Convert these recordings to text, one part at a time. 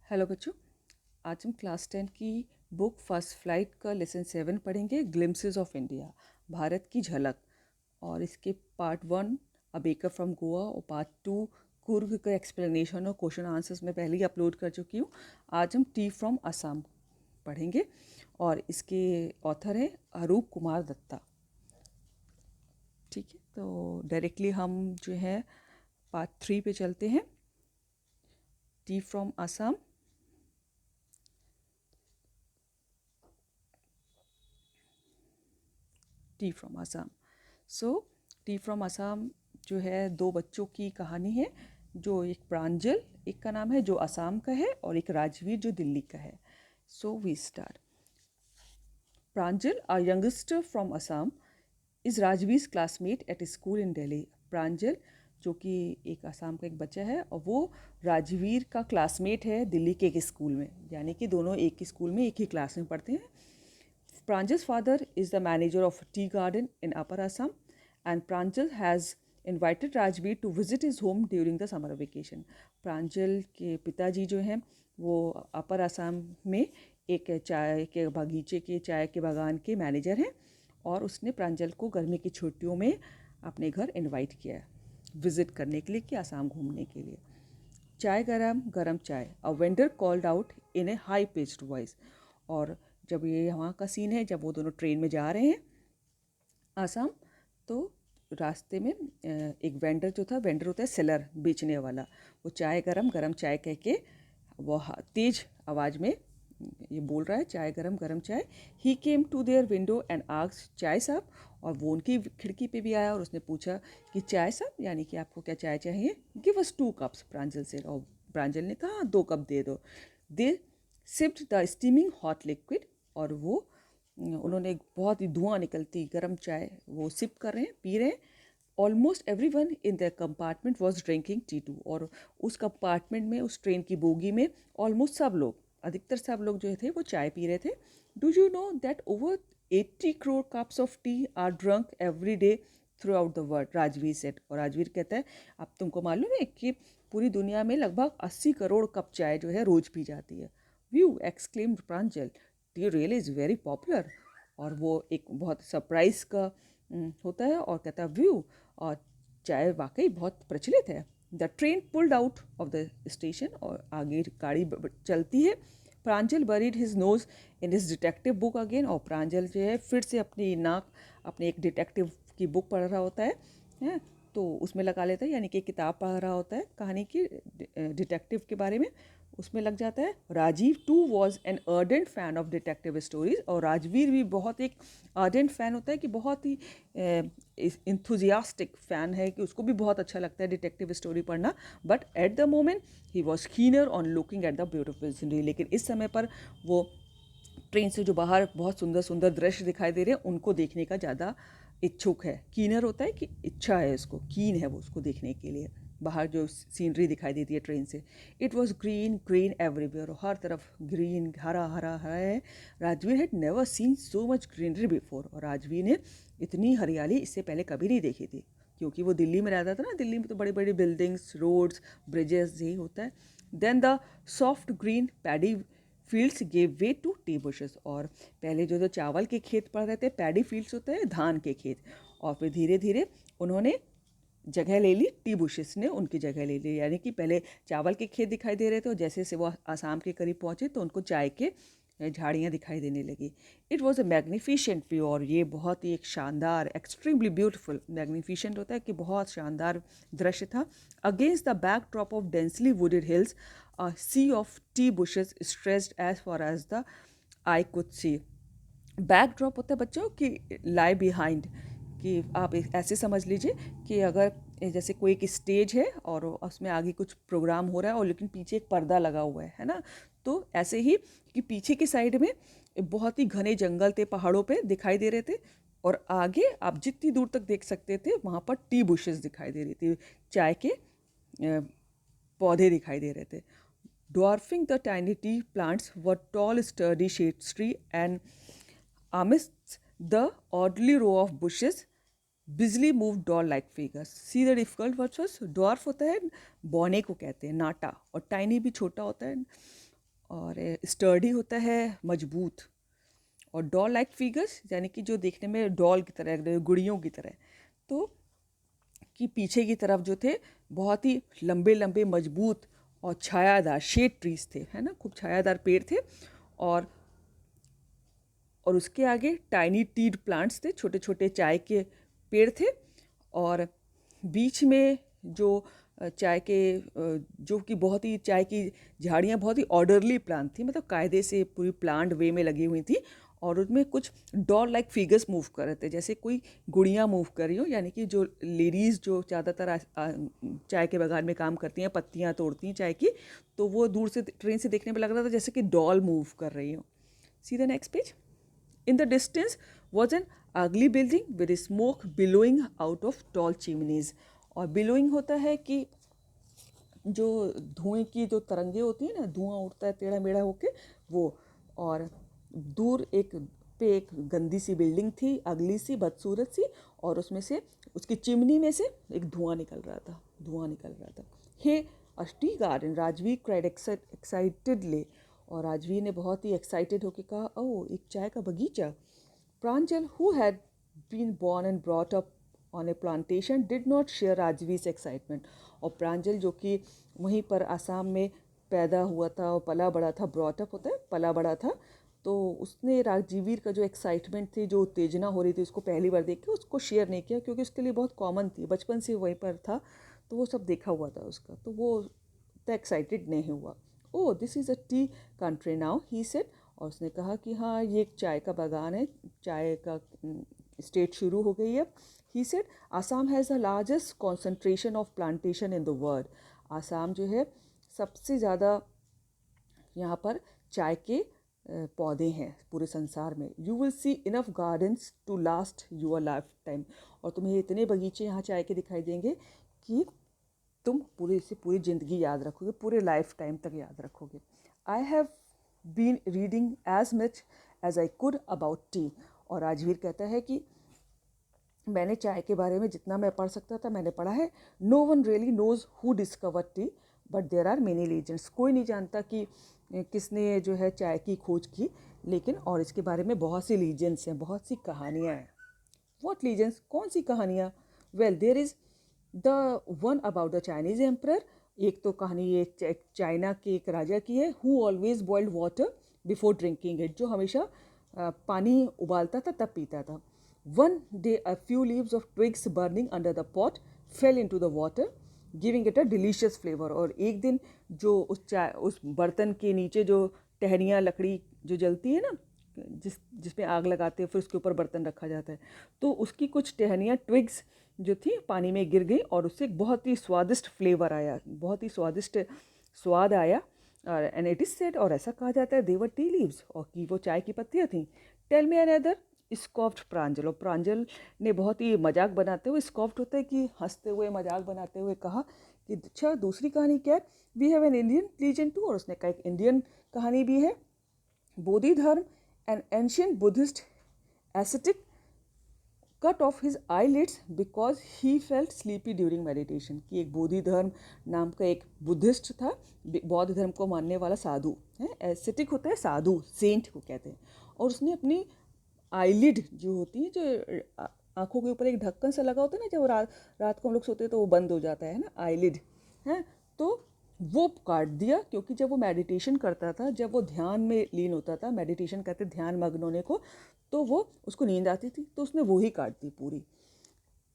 Hello बच्चों, आज हम क्लास 10 की बुक फर्स्ट फ्लाइट का लेसन 7 पढ़ेंगे। ग्लिम्पसेस ऑफ इंडिया, भारत की झलक। और इसके part 1 a baker from Goa और पार्ट 2 कुर्ग का एक्सप्लेनेशन और क्वेश्चन आंसर्स मैं पहले ही अपलोड कर चुकी हूँ। आज हम टी फ्रॉम असम पढ़ेंगे और इसके ऑथर हैं अरूप कुमार दत्ता। ठीक है, तो डायरेक्टली हम जो है पार्ट 3 पे चलते हैं। T from Assam. T from Assam. So T from Assam जो है दो बच्चों की कहानी है, जो एक प्रांजल, एक का नाम है जो असम का है, और एक राजवीर जो दिल्ली का है। So we start. Pranjal, our youngster from Assam, is Rajveer's classmate at school in Delhi. प्रांजल जो कि एक असम का एक बच्चा है और वो राजवीर का क्लासमेट है दिल्ली के एक स्कूल में, यानी कि दोनों एक ही स्कूल में एक ही क्लास में पढ़ते हैं। Pranjal's father is the manager of a tea garden in Upper Assam, and Pranjal has invited Rajveer to visit his home during the summer vacation. प्रांजल के पिताजी जो हैं वो अपर असम में एक चाय के बगीचे के, चाय के बागान के मैनेजर हैं, और उसने प्रांजल को गर्मी की छुट्टियों में अपने घर इनवाइट किया है विज़िट करने के लिए, कि आसाम घूमने के लिए। चाय गरम गरम चाय, a vendor called out in A high pitched voice. और जब ये वहाँ का सीन है, जब वो दोनों ट्रेन में जा रहे हैं आसाम, तो रास्ते में एक वेंडर जो था, वेंडर होता है सेलर, बेचने वाला, वो चाय गरम गरम चाय कह के वो तेज आवाज़ में ये बोल रहा है, चाय गरम गरम चाय। He came to their window and asked चाय साहब, और वो उनकी खिड़की पे भी आया और उसने पूछा कि चाय साहब, यानी कि आपको क्या चाय चाहिए। गिव अस 2 कप्स, प्रांजल से। और प्रांजल ने कहा 2 कप दे दो। They sipped the steaming hot liquid, और वो उन्होंने बहुत ही धुआं निकलती गर्म चाय वो सिप कर रहे हैं, पी रहे हैं। Almost everyone in the compartment was drinking tea too, और उस कंपार्टमेंट में, उस ट्रेन की बोगी में ऑलमोस्ट सब लोग, अधिकतर सब लोग जो थे वो चाय पी रहे थे। Do you know that over 80 crore cups of T R drunk every day through out the world, Rajveer set. और राजवीर कहता है, अब तुमको मालूम है कि पूरी दुनिया में लगभग 80 करोड़ कप चाय जो है रोज पी जाती है। View exclaimed Pranjal, T really is very popular. और वो एक बहुत सरप्राइज का होता है और कहता है व्यू, और चाय वाकई बहुत प्रचलित है। The train pulled out of the station, और आगे गाड़ी चलती है। Pranjal buried his nose in his detective book again, और प्रांजल जो है फिर से अपनी नाक अपने एक डिटेक्टिव की बुक पढ़ रहा होता है, तो उसमें लगा लेता है, यानी कि किताब पढ़ रहा होता है कहानी की, डिटेक्टिव के बारे में। उसमें लग जाता है। Rajiv too was an ardent fan of detective stories, और राजवीर भी बहुत एक अर्डेंट फ़ैन होता है, कि बहुत ही इंथुजियास्टिक फ़ैन है, कि उसको भी बहुत अच्छा लगता है डिटेक्टिव स्टोरी पढ़ना। But at the moment he was keener on looking at the beautiful scenery, लेकिन इस समय पर वो ट्रेन से जो बाहर बहुत सुंदर सुंदर दृश्य दिखाई दे रहे हैं उनको देखने का ज़्यादा इच्छुक है। कीनर होता है कि इच्छा है उसको, कीन है वो उसको देखने के लिए, बाहर जो सीनरी दिखाई देती है ट्रेन से। It was green green everywhere, हर तरफ ग्रीन, हरा हरा हरा है। Rajveer had never seen so much greenery before, और राजवीर ने इतनी हरियाली इससे पहले कभी नहीं देखी थी, क्योंकि वो दिल्ली में रहता था ना। दिल्ली में तो बड़ी बड़ी बिल्डिंग्स, रोड्स, ब्रिजेस यही होता है। Then the soft green paddy fields gave way to tea bushes, और पहले जो चावल के खेत पड़ रहे थे, पैडी फील्ड्स होते हैं धान के खेत, और फिर धीरे धीरे उन्होंने जगह ले ली, टी बुशेस ने उनकी जगह ले ली। यानी कि पहले चावल के खेत दिखाई दे रहे थे, और जैसे से वो आसाम के करीब पहुँचे तो उनको चाय के झाड़ियाँ दिखाई देने लगी। It was a magnificent view, और ये बहुत ही एक शानदार, एक्सट्रीमली ब्यूटिफुल, मैग्निफिशेंट होता है कि बहुत शानदार दृश्य था। Against the back drop of densely wooded hills, a sea of tea bushes stretched as far as the eye could see. Backdrop होता है बच्चों कि लाई बिहाइंड, कि आप ऐसे समझ लीजिए कि अगर जैसे कोई एक स्टेज है और उसमें आगे कुछ प्रोग्राम हो रहा है और लेकिन पीछे एक पर्दा लगा हुआ है ना, तो ऐसे ही कि पीछे की साइड में बहुत ही घने जंगल थे, पहाड़ों पे दिखाई दे रहे थे, और आगे आप जितनी दूर तक देख सकते थे वहाँ पर टी बुशेस दिखाई दे रही थी, चाय के पौधे दिखाई दे रहे थे। Dwarfing the tiny tea plants were tall, sturdy shade tree, and amidst the orderly row of bushes, busily moved doll-like figures. See the difficult words was dwarf होता है बौने को कहते हैं, नाटा, और tiny भी छोटा होता है, और स्टर्डी होता है मजबूत, और डॉल लाइक फिगर्स यानी कि जो देखने में डॉल की तरह, गुड़ियों की तरह, तो कि पीछे की तरफ जो थे बहुत ही लंबे लंबे मजबूत और छायादार शेड ट्रीज थे, है ना, खूब छायादार पेड़ थे। और उसके आगे टाइनी टीड प्लांट्स थे, छोटे छोटे चाय के पेड़ थे। और बीच में जो चाय के जो कि बहुत ही चाय की झाड़ियाँ बहुत ही ऑर्डरली प्लान थी, मतलब कायदे से पूरी प्लांट वे में लगी हुई थी। और उनमें कुछ डॉल लाइक फिगर्स मूव कर रहे थे, जैसे कोई गुड़ियाँ मूव कर रही हो, यानी कि जो लेडीज़ जो ज़्यादातर चाय के बागान में काम करती हैं, पत्तियाँ तोड़ती हैं चाय की, तो वो दूर से ट्रेन से देखने में लग रहा था जैसे कि डॉल मूव कर रही हो। सी the next page. In the distance was an ugly building with smoke billowing out of tall chimneys. और billowing होता है कि जो धुएं की जो तरंगे होती है ना, धुआं उठता है टेढ़ा मेढ़ा होके वो। और दूर एक गंदी सी बिल्डिंग थी, अगली सी, बदसूरत सी, और उसमें से उसकी चिमनी में से एक धुआं निकल रहा था। Hey a tea garden, Rajveer cried excitedly. और राजवीर ने बहुत ही एक्साइटेड होकर कहा, ओह, एक चाय का बगीचा। Pranjal, who had been born and brought up on a plantation, did not share Rajveer excitement. और प्रांजल जो कि वहीं पर आसाम में पैदा हुआ था और पला बड़ा था, ब्रॉट अप होता है पला बड़ा था, तो उसने राजवीर का जो एक्साइटमेंट थी, जो उत्तेजना हो रही थी उसको पहली बार देख के उसको शेयर नहीं किया, क्योंकि उसके लिए बहुत कॉमन थी, बचपन से वहीं पर था, तो वो सब देखा हुआ था उसका, तो वो इतना एक्साइटेड नहीं हुआ। Oh, this is a tea country now, he said. और उसने कहा कि हाँ, ये एक चाय का बागान है, चाय का स्टेट शुरू हो गई है। He said, Assam has the largest concentration of plantation in the world. Assam जो है सबसे ज़्यादा यहाँ पर चाय के पौधे हैं पूरे संसार में। You will see enough gardens to last your lifetime. और तुम्हें इतने बगीचे यहाँ चाय के दिखाई देंगे कि तुम पूरी ज़िंदगी याद रखोगे, पूरे लाइफ टाइम तक याद रखोगे। I have been reading as much as I could about tea. और राजवीर कहता है कि मैंने चाय के बारे में जितना मैं पढ़ सकता था मैंने पढ़ा है। No one really knows who discover tea, but there are many legends. कोई नहीं जानता कि किसने जो है चाय की खोज की, लेकिन और इसके बारे में बहुत सी लीजेंड्स हैं, बहुत सी कहानियाँ हैं। वॉट लीजेंड्स, कौन सी कहानियाँ? Well, there is the one about the Chinese emperor. एक तो कहानी ये चाइना के एक राजा की है, who always boiled water before drinking it, जो हमेशा पानी उबालता था तब पीता था। One day a few leaves of twigs burning under the pot fell into the water giving it a delicious flavour. और एक दिन जो उस बर्तन के नीचे जो टहनियाँ, लकड़ी जो जलती है ना, जिसमें आग लगाते हैं फिर उसके ऊपर बर्तन रखा जाता है, तो उसकी कुछ टहनियाँ, ट्विग्स जो थी पानी में गिर गई और उससे बहुत ही स्वादिष्ट फ्लेवर आया, बहुत ही स्वादिष्ट स्वाद आया। एंड इट इज़ सेड, और ऐसा कहा जाता है, देवर टी लीव्स, और कि वो चाय की पत्तियाँ थीं। Tell me another. Scoffed Pranjal. और प्रांजल ने बहुत ही मजाक बनाते हुए, स्कॉफ्ड होता है कि हंसते हुए, मजाक बनाते हुए कहा कि अच्छा, दूसरी कहानी क्या है? We have an Indian legend too. और उसने कहा एक इंडियन कहानी भी है। बोधि धर्म, an ancient Buddhist ascetic cut off his eyelids because he felt sleepy during meditation. कि एक बोधि धर्म नाम का एक बुद्धिस्ट था, बौद्ध धर्म को मानने वाला साधु है, एस्थेटिक होता है साधु, सेंट को कहते हैं। और उसने अपनी आईलिड जो होती है, जो आंखों के ऊपर एक ढक्कन सा लगा होता है ना, जब रात को हम लोग सोते हैं तो वो बंद हो जाता है ना, आईलिड है, तो वो काट दिया, क्योंकि जब वो मेडिटेशन करता था, जब वो ध्यान में लीन होता था, मेडिटेशन कहते ध्यान मग्न होने को, तो वो उसको नींद आती थी, तो उसने वो ही काट दी पूरी।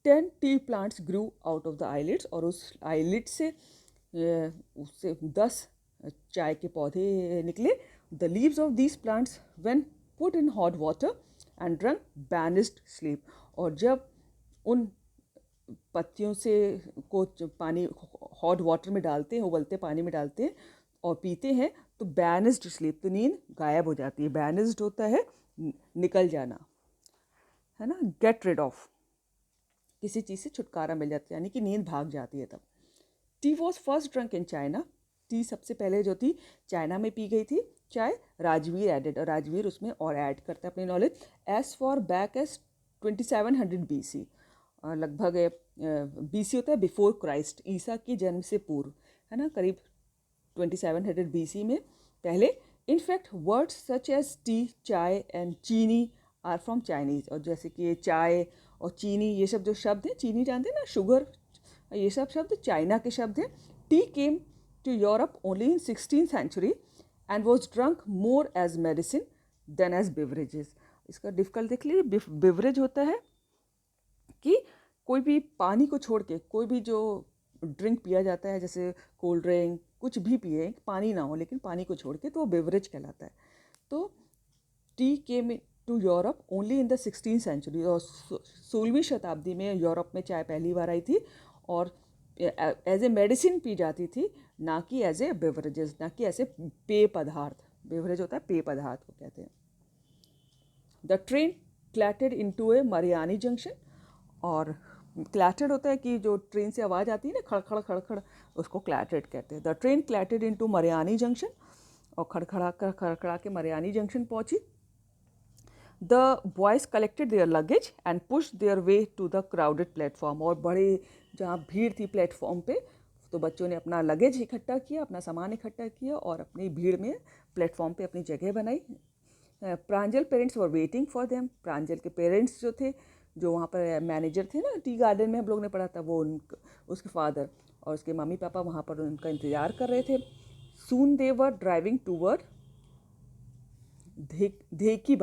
10 T plants Guru out of the eyelids. और उस आईलिड से उससे 10 चाय के पौधे निकले। The leaves of these plants when put in hot water and drunk banished sleep. और जब उन पत्तियों से को पानी हॉट वाटर में डालते हैं, उबलते पानी में डालते हैं और पीते हैं, तो बैनिस्ड स्लीप, तो नींद गायब हो जाती है। बैनिस्ड होता है निकल जाना, है ना, गेट रिड ऑफ, किसी चीज़ से छुटकारा मिल जाता है, यानी कि नींद भाग जाती है तब। T was first drunk in China. T सबसे पहले जो थी चाइना में पी गई थी चाय। राजवीर एडेड, और राजवीर उसमें और ऐड करता है अपनी knowledge. As far back as 2700 BC, लगभग BC होता है बिफोर क्राइस्ट, ईसा के जन्म से पूर्व, है ना, करीब 2700 BC में पहले in fact words such as tea, chai and chini are from Chinese. और जैसे कि ये चाय और चीनी, ये सब जो शब्द हैं, चीनी जानते हैं ना, शुगर, ये सब शब्द चाइना के शब्द हैं। Tea came to Europe only in 16th century and was drunk more as medicine than as beverages. इसका डिफिकल्ट देख लीजिए, बेवरेज होता है कि कोई भी पानी को छोड़ के कोई भी जो ड्रिंक पिया जाता है, जैसे कोल्ड ड्रिंक, कुछ भी पिए, पानी ना हो लेकिन पानी को छोड़ के, तो वो बेवरेज कहलाता है। तो tea came to Europe only in the 16th century, और 16वीं शताब्दी में यूरोप में चाय पहली बार आई थी और एज ए मेडिसिन पी जाती थी, ना कि एज ए बेवरेजेस, ना कि ऐसे पेय पदार्थ। बेवरेज होता है पेय पदार्थ को कहते हैं। The train clattered into a Mariani junction, और क्लैटेड होता है कि जो ट्रेन से आवाज़ आती है ना, खड़खड़ खड़खड़, उसको क्लैटेड कहते हैं। The train clattered into Mariani junction, और खड़खड़ा के मरियानी जंक्शन पहुंची। The boys collected their luggage and push their way to the crowded platform, और बड़े जहाँ भीड़ थी प्लेटफॉर्म पे, तो बच्चों ने अपना लगेज इकट्ठा किया, अपना सामान इकट्ठा किया और अपनी भीड़ में प्लेटफॉर्म पे अपनी जगह बनाई। Pranjal parents were waiting for them, Pranjal के पेरेंट्स जो थे, जो वहाँ पर मैनेजर थे ना, टी गार्डन में हम लोग ने पढ़ा था, वो उसके फादर और उसके मम्मी पापा वहाँ पर उनका इंतज़ार कर रहे थे। सून दे वर ड्राइविंग टूवर्ड धेकिया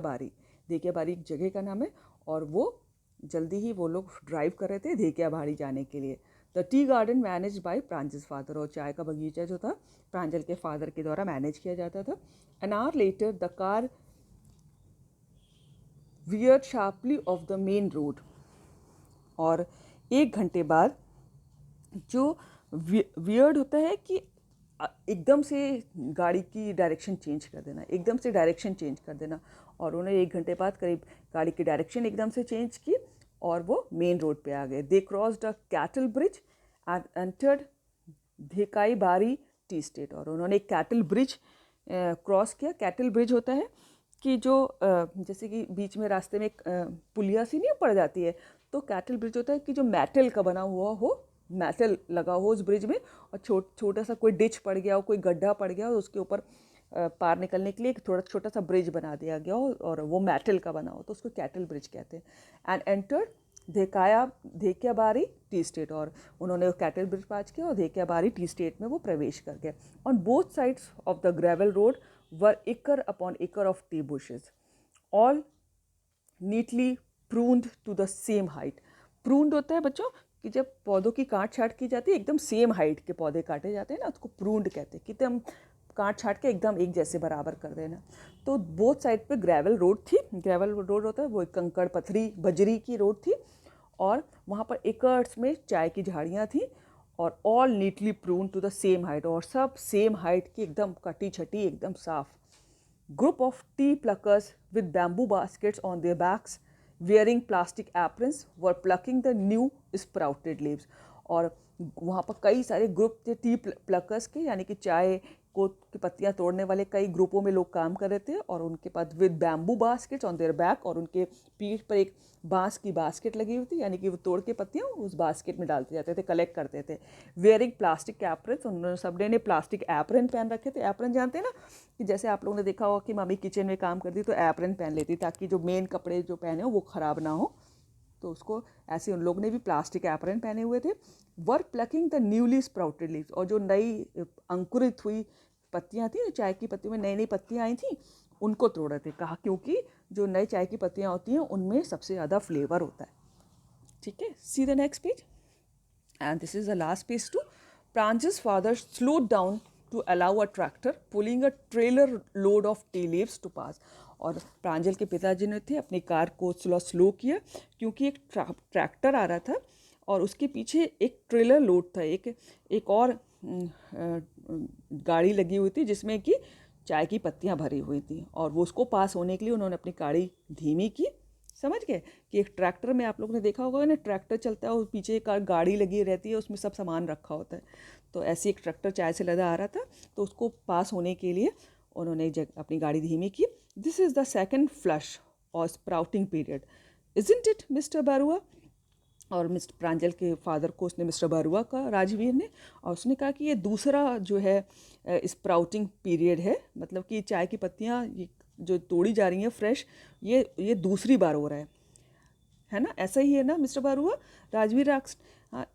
बारी एक जगह का नाम है, और वो जल्दी ही वो लोग ड्राइव कर रहे थे धेकिया बारी जाने के लिए। The tea garden manage by Pranjal's father, और चाय का बगीचा जो था प्रांजल के फादर के द्वारा मैनेज किया जाता था। An hour later the car weird sharply of the main road, और 1 घंटे बाद जो वियर्ड होता है कि एकदम से गाड़ी की डायरेक्शन चेंज कर देना, एकदम से डायरेक्शन चेंज कर देना, और उन्हें 1 घंटे बाद करीब गाड़ी की डायरेक्शन एकदम से चेंज की और वो मेन रोड पे आ गए। They crossed a cattle bridge and entered Dhekiabari tea estate, और उन्होंने एक कैटल ब्रिज क्रॉस किया। कैटल ब्रिज होता है कि जो जैसे कि बीच में रास्ते में एक पुलिया सी नहीं पड़ जाती है, तो कैटल ब्रिज होता है कि जो मेटल का बना हुआ हो, मेटल लगा हो उस ब्रिज में, और छोटा सा कोई डिच पड़ गया हो, कोई गड्ढा पड़ गया हो, उसके ऊपर पार निकलने के लिए एक थोड़ा छोटा सा ब्रिज बना दिया गया हो और वो मेटल का बना हो, तो उसको कैटल ब्रिज कहते हैं। एंड एंटर्ड धेकियाबारी टी स्टेट, और उन्होंने कैटल ब्रिज पास किया और धेकियाबारी टी स्टेट में वो प्रवेश कर गए। On both sides of the gravel road were acre upon acre of tea bushes, all neatly pruned to the same height। pruned होता है बच्चों कि जब पौधों की काट छाट की जाती है, एकदम सेम हाइट के पौधे काटे जाते हैं ना, उसको प्रूंड कहते हैं, कि हम काट छाट के एकदम एक जैसे बराबर कर देना। तो बोथ साइड पे ग्रेवल रोड थी, ग्रेवल रोड होता है वो एक कंकड़ पत्थरी बजरी की रोड थी, और वहाँ पर एकर्स में चाय की झाड़ियाँ थी, और all neatly prune to the same height, और सब सेम हाइट की एकदम कटी छटी एकदम साफ। Group of tea pluckers with bamboo baskets on their backs wearing plastic aprons were plucking the new sprouted leaves, और वहाँ पर कई सारे ग्रुप थे टी प्लकर्स के, यानी कि चाय को की पत्तियाँ तोड़ने वाले कई ग्रुपों में लोग काम कर रहे थे, और उनके पास with bamboo baskets on their back, और उनके पीठ पर एक बांस की बास्केट लगी हुई थी, यानी कि वो तोड़ के पत्तियाँ उस बास्केट में डालते जाते थे, कलेक्ट करते थे। वेयरिंग प्लास्टिक एप्रन्स, उन्होंने सबने ने प्लास्टिक एप्रन पहन रखे थे। एप्रन जानते हैं ना, कि जैसे आप लोगों ने देखा होगा कि मम्मी किचन में काम करती तो एप्रन पहन लेती ताकि जो मेन कपड़े जो पहने हो वो ख़राब ना हो, तो उसको ऐसे उन लोगों ने भी प्लास्टिक एप्रन पहने हुए थे। Were plucking the newly sprouted leaves, और जो नई अंकुरित हुई पत्तियाँ थी, चाय की पत्तियों में नई नई पत्तियाँ आई थी, उनको तोड़ रहे थे। कहा क्योंकि जो नई चाय की पत्तियाँ होती हैं उनमें सबसे ज़्यादा फ्लेवर होता है। ठीक है, see the next page, and this is the last page too. Pranjal's father slowed down to allow a tractor pulling a trailer load of tea leaves to pass, और प्रांजल के पिताजी ने थे अपनी कार को स्लो किया क्योंकि एक ट्रैक्टर आ रहा था और उसके पीछे एक ट्रेलर लोड था, एक और गाड़ी लगी हुई थी जिसमें कि चाय की पत्तियां भरी हुई थी, और वो उसको पास होने के लिए उन्होंने अपनी गाड़ी धीमी की। समझ गए कि एक ट्रैक्टर में आप लोगों ने देखा होगा ना, ट्रैक्टर चलता है और पीछे एक गाड़ी लगी रहती है, उसमें सब सामान रखा होता है, तो ऐसे एक ट्रैक्टर चाय से लदा आ रहा था, तो उसको पास होने के लिए उन्होंने अपनी गाड़ी धीमी की। This is the second flush और sprouting period, isn't it mister Barua? और मिस्टर प्रांजल के फादर को उसने मिस्टर बरुआ का, राजवीर ने, और उसने कहा कि ये दूसरा जो है स्प्राउटिंग पीरियड है, मतलब कि चाय की पत्तियाँ ये जो तोड़ी जा रही हैं फ्रेश, ये दूसरी बार हो रहा है ना, ऐसा ही है ना mister Barua? Rajveer asked,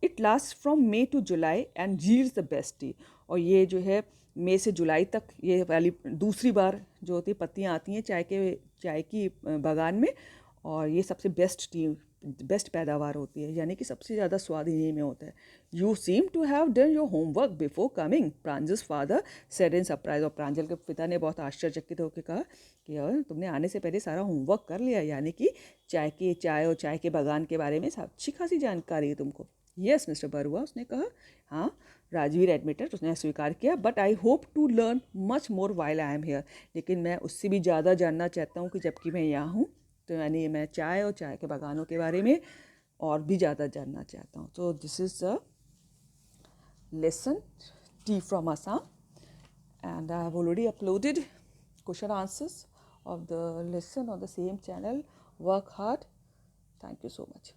it last from May to July and yields the best tea. और ये जो है मई से जुलाई तक ये वाली दूसरी बार जो होती है पत्तियाँ आती हैं चाय की बागान में, और ये सबसे बेस्ट पैदावार होती है, यानी कि सबसे ज़्यादा स्वाद इन्हीं में होता है। You seem to have done your homework before coming, Pranjal's father said in surprise. और प्रांजल के पिता ने बहुत आश्चर्यचकित होकर कहा कि यार तुमने आने से पहले सारा होमवर्क कर लिया, यानी कि चाय और चाय के बागान के बारे में अच्छी खासी जानकारी है तुमको। यस मिस्टर बरुआ, उसने कहा। हाँ, राजवीर एडमिटेड, उसने स्वीकार किया। But I hope to learn much more while I am here, लेकिन मैं उससे भी ज़्यादा जानना चाहता हूँ कि जबकि मैं यहाँ हूँ, तो यानी मैं चाय और चाय के बागानों के बारे में और भी ज़्यादा जानना चाहता हूँ। तो this is the lesson T from Assam, and I have already uploaded question answers of the lesson on the same channel. Work hard. Thank you so much.